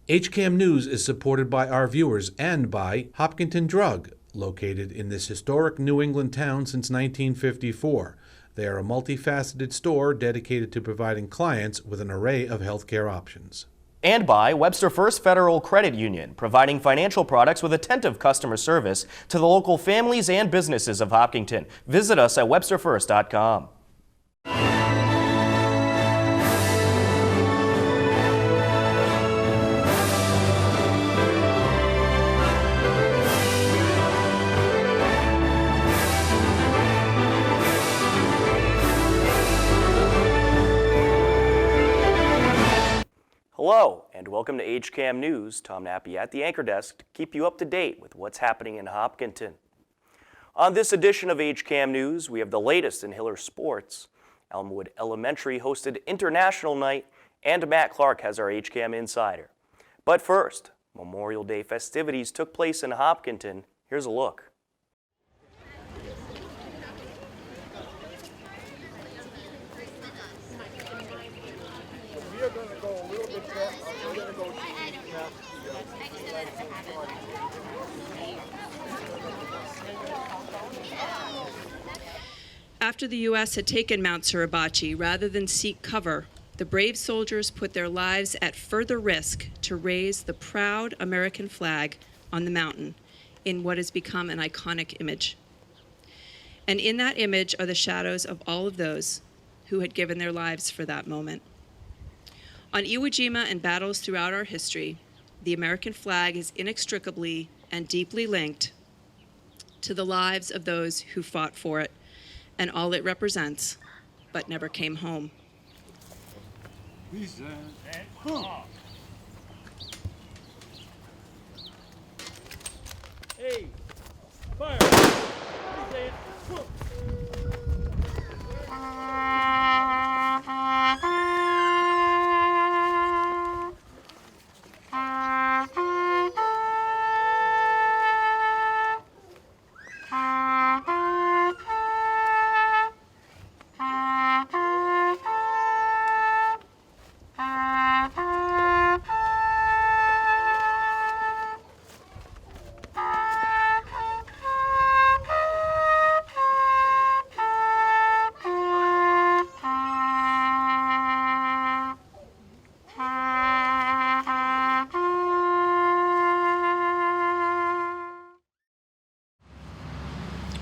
HCAM News is supported by our viewers and by Hopkinton Drug, located in this historic New England town since 1954. They are a multifaceted store dedicated to providing clients with an array of healthcare options. And by Webster First Federal Credit Union, providing financial products with attentive customer service to the local families and businesses of Hopkinton. Visit us at websterfirst.com. Hello, and welcome to HCAM News. Tom Nappy at the anchor desk to keep you up to date with what's happening in Hopkinton. On this edition of HCAM News, we have the latest in Hiller sports. Elmwood Elementary hosted International Night, and Matt Clark has our HCAM Insider. But first, Memorial Day festivities took place in Hopkinton. Here's a look. After the U.S. had taken Mount Suribachi, rather than seek cover, the brave soldiers put their lives at further risk to raise the proud American flag on the mountain in what has become an iconic image. And in that image are the shadows of all of those who had given their lives for that moment. On Iwo Jima and battles throughout our history, the American flag is inextricably and deeply linked to the lives of those who fought for it and all it represents, but never came home. Hey, fire!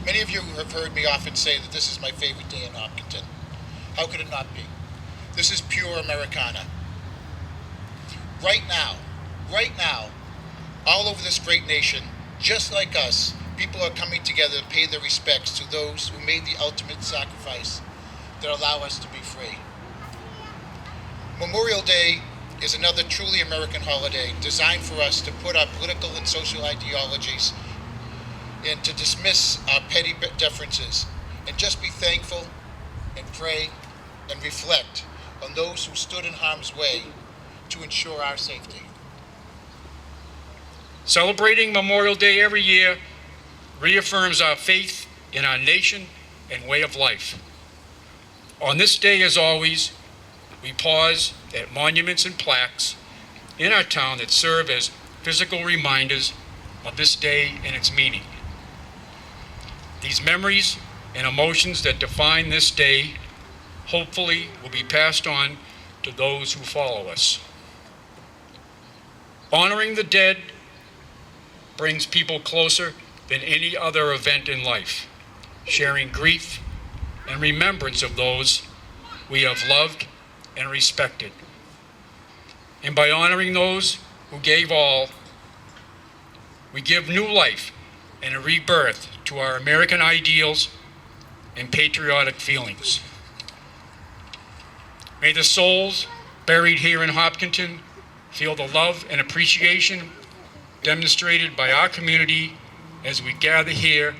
Many of you have heard me often say that this is my favorite day in Hopkinton. How could it not be? This is pure Americana. Right now, all over this great nation, just like us, people are coming together to pay their respects to those who made the ultimate sacrifice that allow us to be free. Memorial Day is another truly American holiday designed for us to put our political and social ideologies and to dismiss our petty differences and just be thankful and pray and reflect on those who stood in harm's way to ensure our safety. Celebrating Memorial Day every year reaffirms our faith in our nation and way of life. On this day, as always, we pause at monuments and plaques in our town that serve as physical reminders of this day and its meaning. These memories and emotions that define this day hopefully will be passed on to those who follow us. Honoring the dead brings people closer than any other event in life, sharing grief and remembrance of those we have loved and respected. And by honoring those who gave all, we give new life and a rebirth to our American ideals and patriotic feelings. May the souls buried here in Hopkinton feel the love and appreciation demonstrated by our community as we gather here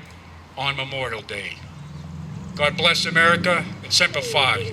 on Memorial Day. God bless America and Semper Fi.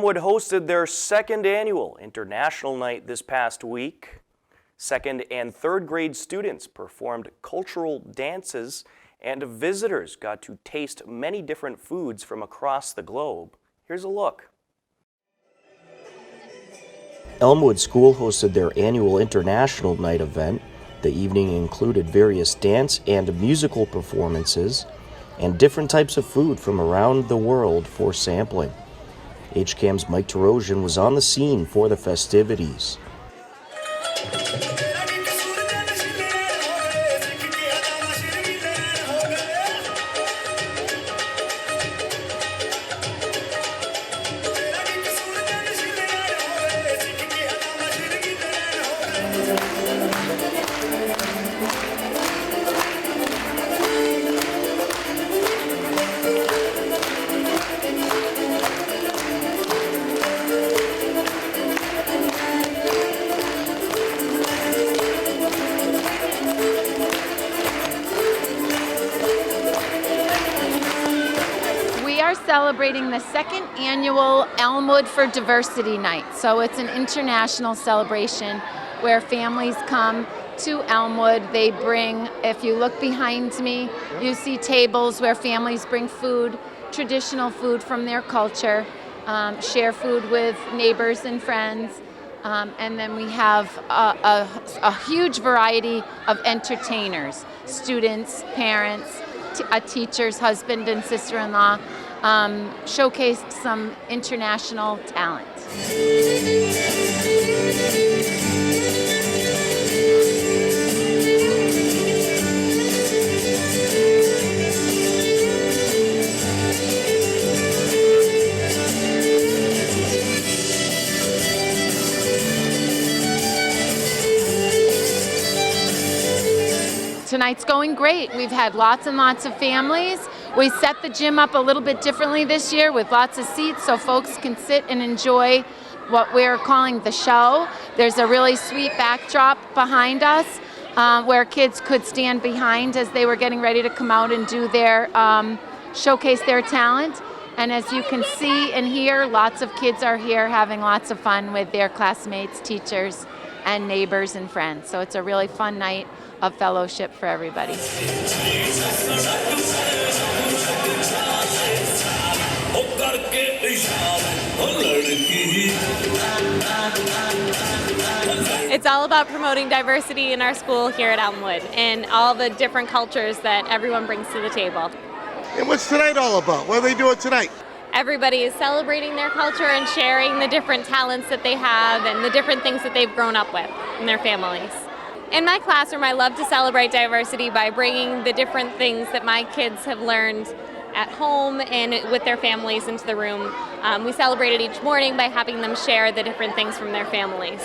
Elmwood hosted their second annual International Night this past week. Second and third grade students performed cultural dances, and visitors got to taste many different foods from across the globe. Here's a look. Elmwood School hosted their annual International Night event. The evening included various dance and musical performances and different types of food from around the world for sampling. HCAM's Mike Terosian was on the scene for the festivities. Celebrating the second annual Elmwood for Diversity Night. So it's an international celebration where families come to Elmwood. They bring, if you look behind me, you see tables where families bring food, traditional food from their culture, share food with neighbors and friends. And then we have a huge variety of entertainers, students, parents, a teacher's husband and sister-in-law, showcased some international talent. Tonight's going great. We've had lots and lots of families. We set the gym up a little bit differently this year with lots of seats so folks can sit and enjoy what we're calling the show. There's a really sweet backdrop behind us where kids could stand behind as they were getting ready to come out and do their showcase their talent. And as you can see and hear, lots of kids are here having lots of fun with their classmates, teachers, and neighbors and friends. So it's a really fun night of fellowship for everybody. It's all about promoting diversity in our school here at Elmwood and all the different cultures that everyone brings to the table. And what's tonight all about? What are they doing tonight? Everybody is celebrating their culture and sharing the different talents that they have and the different things that they've grown up with in their families. In my classroom, I love to celebrate diversity by bringing the different things that my kids have learned at home and with their families into the room. We celebrate it each morning by having them share the different things from their families.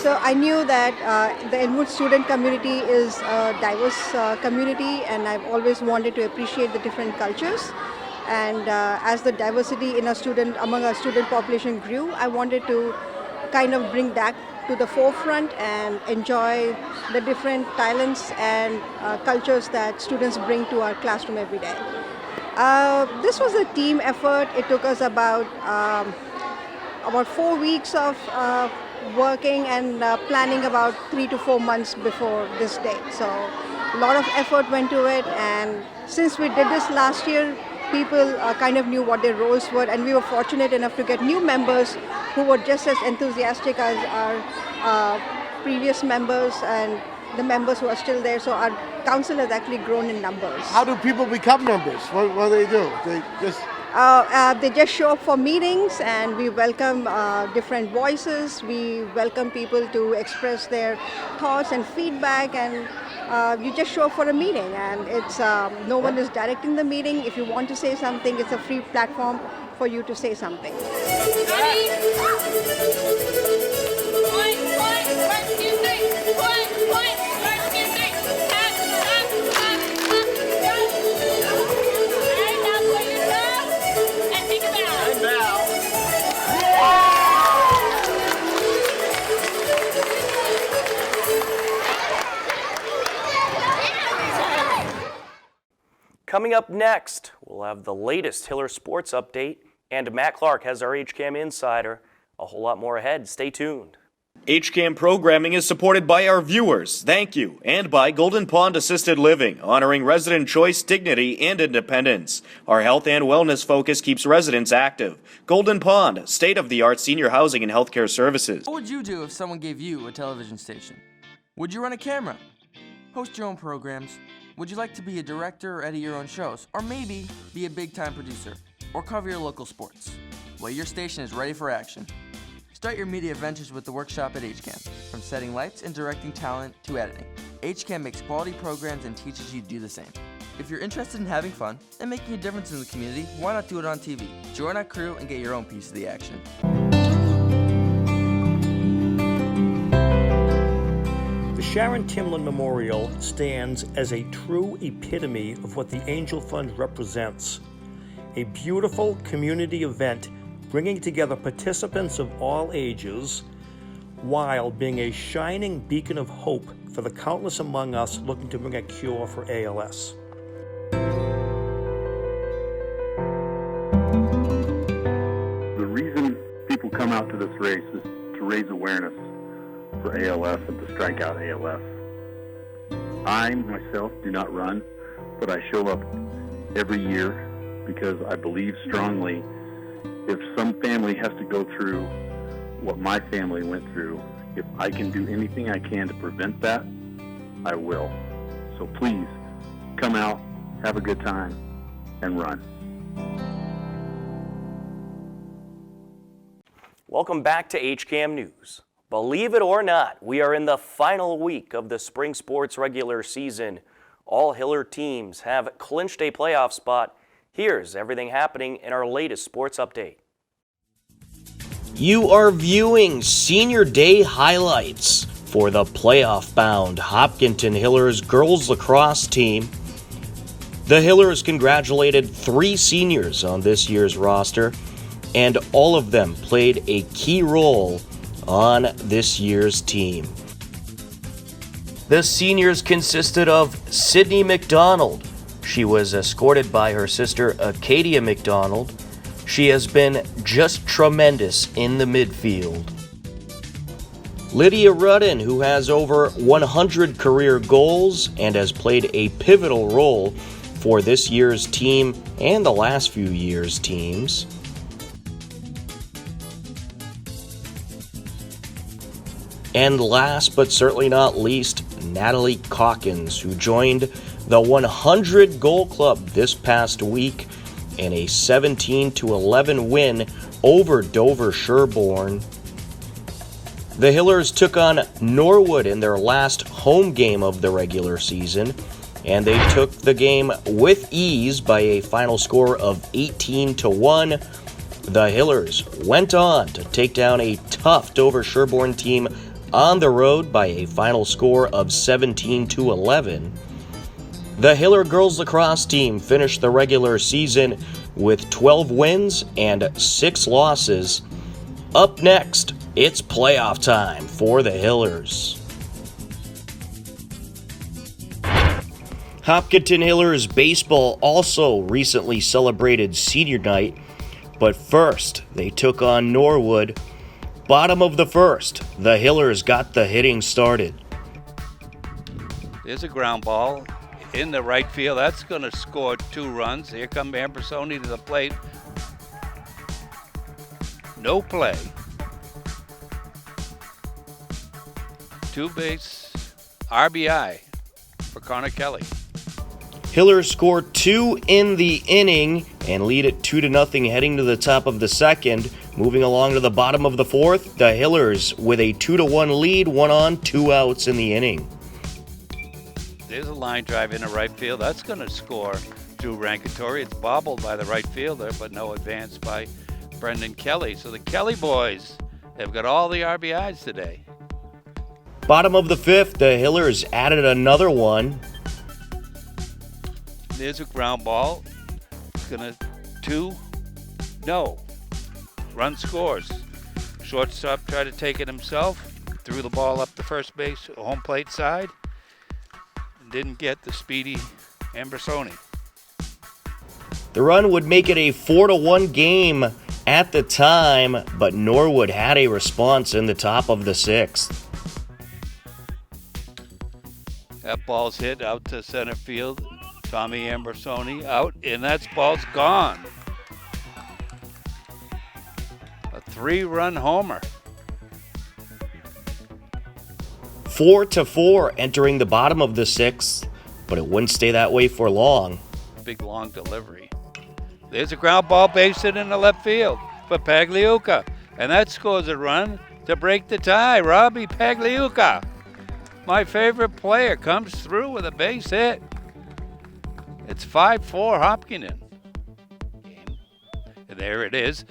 So I knew that the Elmwood student community is a diverse community, and I've always wanted to appreciate the different cultures. And as the diversity in among our student population grew, I wanted to kind of bring that to the forefront and enjoy the different talents and cultures that students bring to our classroom every day. This was a team effort. It took us about 4 weeks of working and planning about 3 to 4 months before this date. So a lot of effort went to it, and since we did this last year, people kind of knew what their roles were, and we were fortunate enough to get new members who were just as enthusiastic as our previous members and the members who are still there. So our council has actually grown in numbers. How do people become members? What do they do? They just show up for meetings, and we welcome different voices. We welcome people to express their thoughts and feedback, and you just show up for a meeting, and it's no one is directing the meeting. If you want to say something, it's a free platform for you to say something. Coming up next, we'll have the latest Hiller sports update, and Matt Clark has our HCAM Insider. A whole lot more ahead. Stay tuned. HCAM programming is supported by our viewers, thank you, and by Golden Pond Assisted Living, honoring resident choice, dignity, and independence. Our health and wellness focus keeps residents active. Golden Pond, state-of-the-art senior housing and healthcare services. What would you do if someone gave you a television station? Would you run a camera? Host your own programs? Would you like to be a director or edit your own shows? Or maybe be a big-time producer? Or cover your local sports? Well, your station is ready for action. Start your media ventures with the workshop at HCAM. From setting lights and directing talent to editing, HCAM makes quality programs and teaches you to do the same. If you're interested in having fun and making a difference in the community, why not do it on TV? Join our crew and get your own piece of the action. The Sharon Timlin Memorial stands as a true epitome of what the Angel Fund represents. A beautiful community event bringing together participants of all ages while being a shining beacon of hope for the countless among us looking to bring a cure for ALS. The reason people come out to this race is to raise awareness for ALS and to strike out ALS. I myself do not run, but I show up every year because I believe strongly if some family has to go through what my family went through, if I can do anything I can to prevent that, I will. So please, come out, have a good time, and run. Welcome back to HCAM News. Believe it or not, we are in the final week of the spring sports regular season. All Hiller teams have clinched a playoff spot. Here's everything happening in our latest sports update. You are viewing Senior Day highlights for the playoff-bound Hopkinton Hillers girls lacrosse team. The Hillers congratulated 3 seniors on this year's roster, and all of them played a key role on this year's team. The seniors consisted of Sydney McDonald. She was escorted by her sister Acadia McDonald. She has been just tremendous in the midfield. Lydia Rudden, who has over 100 career goals and has played a pivotal role for this year's team and the last few years' teams. And last but certainly not least, Natalie Calkins, who joined the 100 Goal Club this past week in a 17-11 win over Dover Sherborne. The Hillers took on Norwood in their last home game of the regular season, and they took the game with ease by a final score of 18-1. The Hillers went on to take down a tough Dover Sherborne team on the road by a final score of 17-11. The Hiller girls lacrosse team finished the regular season with 12 wins and 6 losses. Up next, it's playoff time for the Hillers. Hopkinton Hillers baseball also recently celebrated senior night, but first they took on Norwood. Bottom of the first, the Hillers got the hitting started. There's a ground ball in the right field. That's going to score 2 runs. Here come Ambrosoni to the plate. No play. 2-base RBI for Connor Kelly. Hillers scored 2 in the inning and lead it 2-0 heading to the top of the second. Moving along to the bottom of the fourth, the Hillers with a 2-1 lead, 1 on, 2 outs in the inning. There's a line drive into right field. That's going to score Drew Rankatori. It's bobbled by the right fielder, but no advance by Brendan Kelly. So the Kelly boys have got all the RBIs today. Bottom of the fifth, the Hillers added another one. There's a ground ball. It's going to no. Run scores. Shortstop tried to take it himself. Threw the ball up the first base, home plate side. Didn't get the speedy Ambrosoni. The run would make it a 4-1 game at the time, but Norwood had a response in the top of the 6th. That ball's hit out to center field. Tommy Ambersoni out, and that ball's gone. A 3-run homer. 4-4 entering the bottom of the 6th, but it wouldn't stay that way for long. Big long delivery. There's a ground ball base hit in the left field for Pagliuca, and that scores a run to break the tie. Robbie Pagliuca, my favorite player, comes through with a base hit. It's 5-4 Hopkinton. And there it is.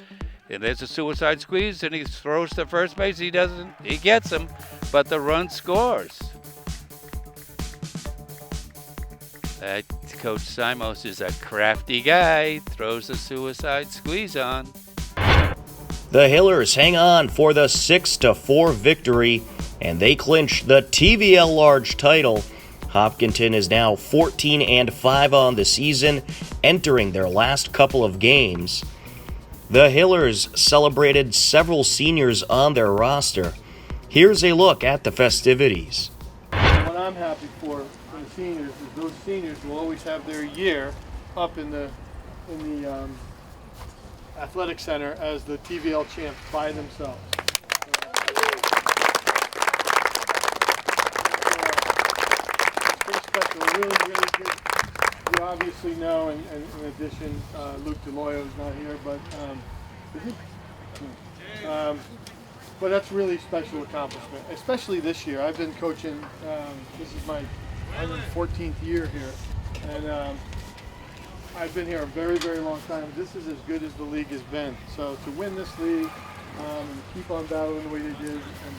And there's a suicide squeeze, and he throws to first base. He gets him, but the run scores. That Coach Simos is a crafty guy. Throws a suicide squeeze on. The Hillers hang on for the 6-4 victory, and they clinch the TVL Large title. Hopkinton is now 14-5 on the season, entering their last couple of games. The Hillers celebrated several seniors on their roster. Here's a look at the festivities. What I'm happy for the seniors is those seniors will always have their year up in the athletic center as the TVL champs by themselves. Really good. You obviously know, and in addition, Luke DeLoyo is not here, but is he? But that's really special accomplishment, especially this year. I've been coaching. This is my 114th year here, and I've been here a very, very long time. This is as good as the league has been. So to win this league and keep on battling the way they did, and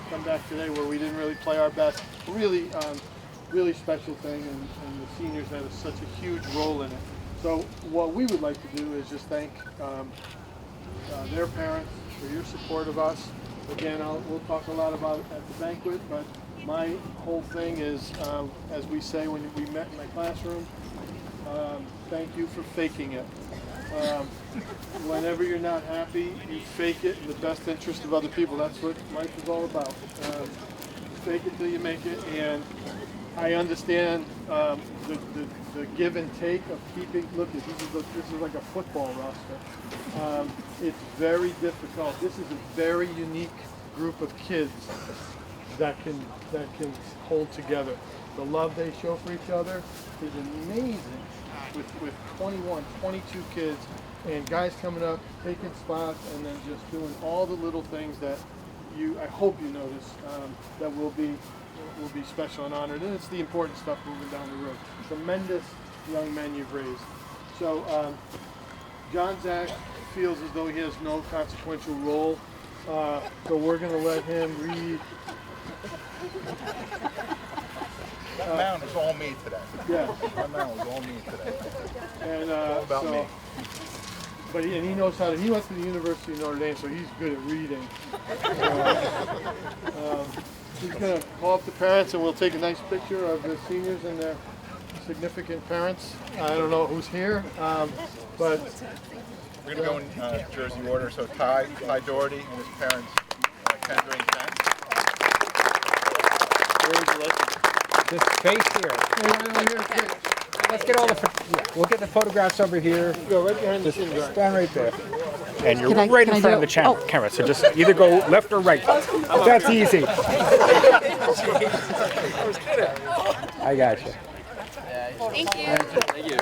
come back today where we didn't really play our best, really special thing, and the seniors had such a huge role in it. So what we would like to do is just thank their parents for your support of us. Again, we'll talk a lot about it at the banquet, but my whole thing is, as we say when we met in my classroom, thank you for faking it. Whenever you're not happy, you fake it in the best interest of other people. That's what life is all about. Fake it till you make it, and I understand the give and take of keeping. Look, this is like a football roster. It's very difficult. This is a very unique group of kids that can hold together. The love they show for each other is amazing. With 21, 22 kids, and guys coming up, taking spots, and then just doing all the little things that I hope you notice that will be special and honored, and it's the important stuff moving down the road. Tremendous young men you've raised. So John Zach feels as though he has no consequential role, so we're going to let him read. That mound is all me today. Yeah. That mound was all me today. And all about me. But he knows how to. He went to the University of Notre Dame, so he's good at reading. He's going to call up the parents, and we'll take a nice picture of the seniors and their significant parents. I don't know who's here, but we're going to go in jersey order. So Ty Doherty and his parents, Kendra and Ken. This space here. Let's get all we'll get the photographs over here. Go right behind the scenes. Stand right there. And you're right in front of the camera, so just either go left or right. That's easy. I got you. Thank you. Thank you.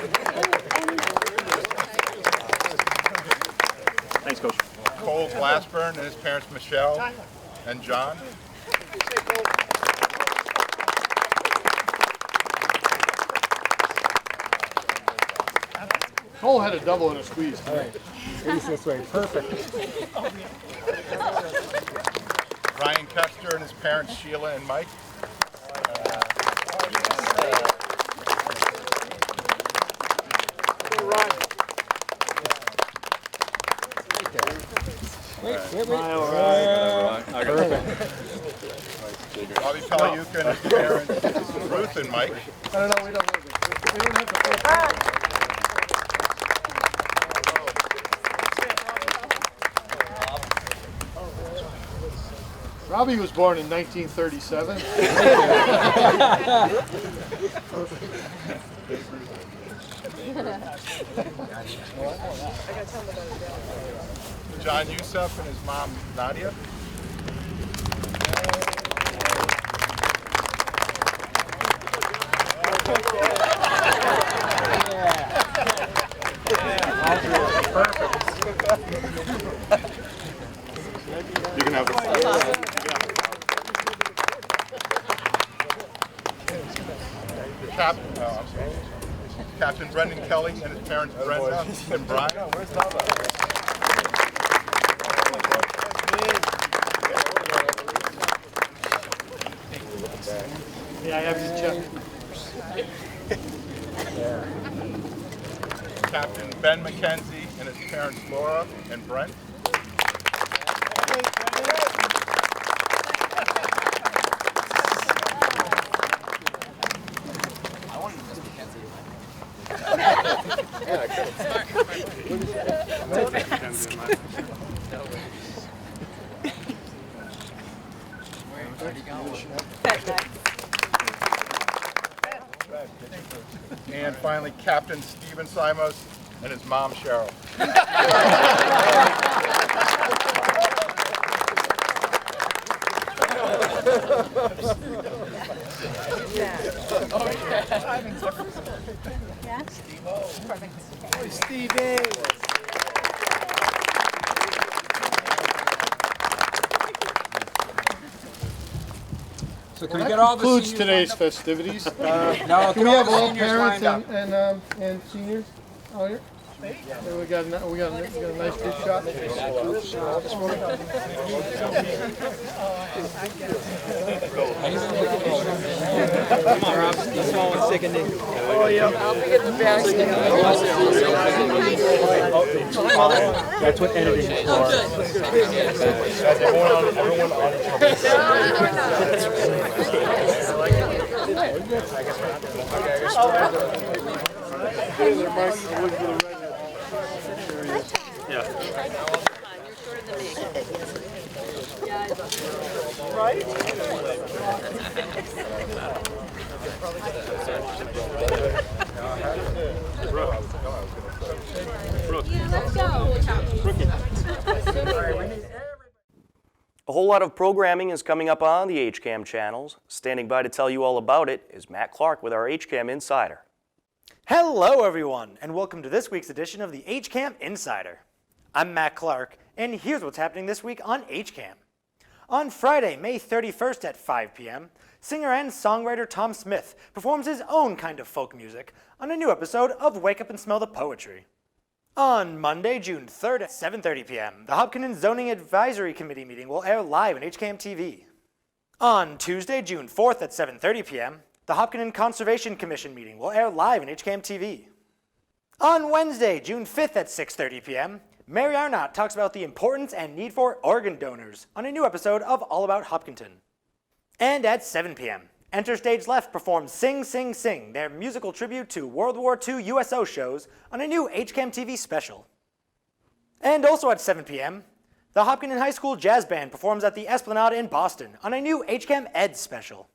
Thanks, Coach. Cole Glassburn and his parents, Michelle and John. Cole had a double and a squeeze. All right. Squeeze this way. Perfect. Ryan Kester and his parents, Sheila and Mike. Wait. Bobby Paliuka and his parents, Ruth and Mike. I don't know. We don't have to. Probably was born in 1937. John Yusuf and his mom, Nadia. You can have it. Captain Brendan Kelly and his parents Brenda and Brian. Yeah, I have to check. Captain Ben McKenzie and his parents Laura and Brent. And finally, Captain Stephen Simos and his mom, Cheryl. Stevie. So can we get all the concludes seniors today's lined up? festivities. No, Can we all have the all seniors parents lined and seniors out here? Yeah, we got a nice group shot. Come on, Rob. You small one sickening. Oh, yeah. I'll be getting the basket. That's what editing is for. Everyone on A whole lot of programming is coming up on the HCAM channels. Standing by to tell you all about it is Matt Clark with our HCAM Insider. Hello everyone, and welcome to this week's edition of the HCAM Insider. I'm Matt Clark, and here's what's happening this week on HCAM. On Friday, May 31st at 5 p.m., singer and songwriter Tom Smith performs his own kind of folk music on a new episode of Wake Up and Smell the Poetry. On Monday, June 3rd at 7:30 p.m., the Hopkinen Zoning Advisory Committee meeting will air live on HCAM TV. On Tuesday, June 4th at 7:30 p.m., the Hopkinen Conservation Commission meeting will air live on HCAM TV. On Wednesday, June 5th at 6:30 p.m., Mary Arnott talks about the importance and need for organ donors on a new episode of All About Hopkinton. And at 7 p.m., Enter Stage Left performs Sing, Sing, Sing, their musical tribute to World War II USO shows on a new HCAM TV special. And also at 7 p.m., the Hopkinen High School Jazz Band performs at the Esplanade in Boston on a new HCAM Ed special.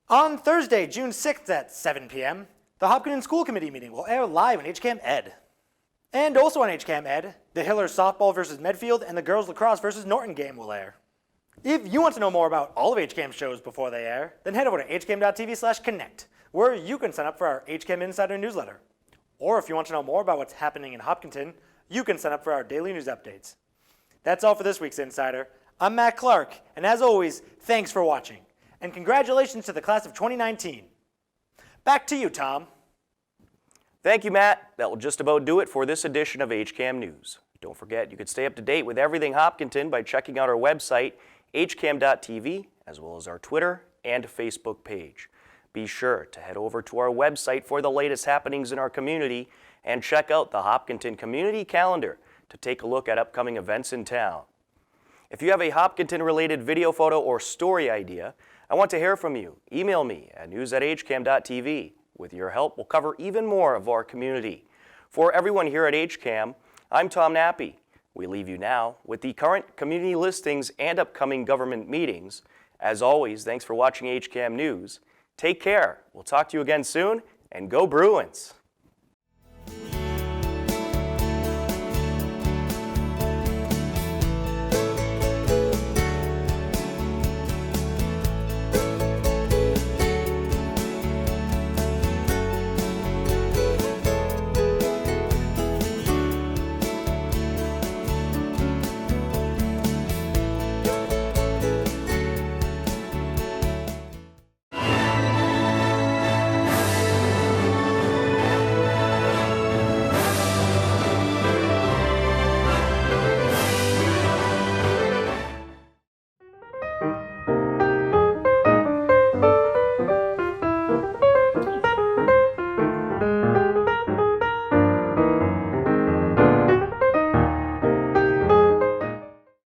On Thursday, June 6th at 7 p.m., the Hopkinen School Committee meeting will air live on HCAM Ed. And also on HCAM Ed, the Hiller softball versus Medfield and the girls lacrosse versus Norton game will air. If you want to know more about all of HCAM's shows before they air, then head over to hcam.tv/connect, where you can sign up for our HCAM Insider newsletter. Or if you want to know more about what's happening in Hopkinton, you can sign up for our daily news updates. That's all for this week's Insider. I'm Matt Clark, and as always, thanks for watching. And congratulations to the class of 2019. Back to you, Tom. Thank you, Matt. That will just about do it for this edition of HCAM News. Don't forget, you can stay up to date with everything Hopkinton by checking out our website, hcam.tv, as well as our Twitter and Facebook page. Be sure to head over to our website for the latest happenings in our community and check out the Hopkinton Community Calendar to take a look at upcoming events in town. If you have a Hopkinton-related video, photo, or story idea, I want to hear from you. Email me at news@hcam.tv. With your help, we'll cover even more of our community. For everyone here at HCAM, I'm Tom Nappy. We leave you now with the current community listings and upcoming government meetings. As always, thanks for watching HCAM News. Take care. We'll talk to you again soon, and go Bruins!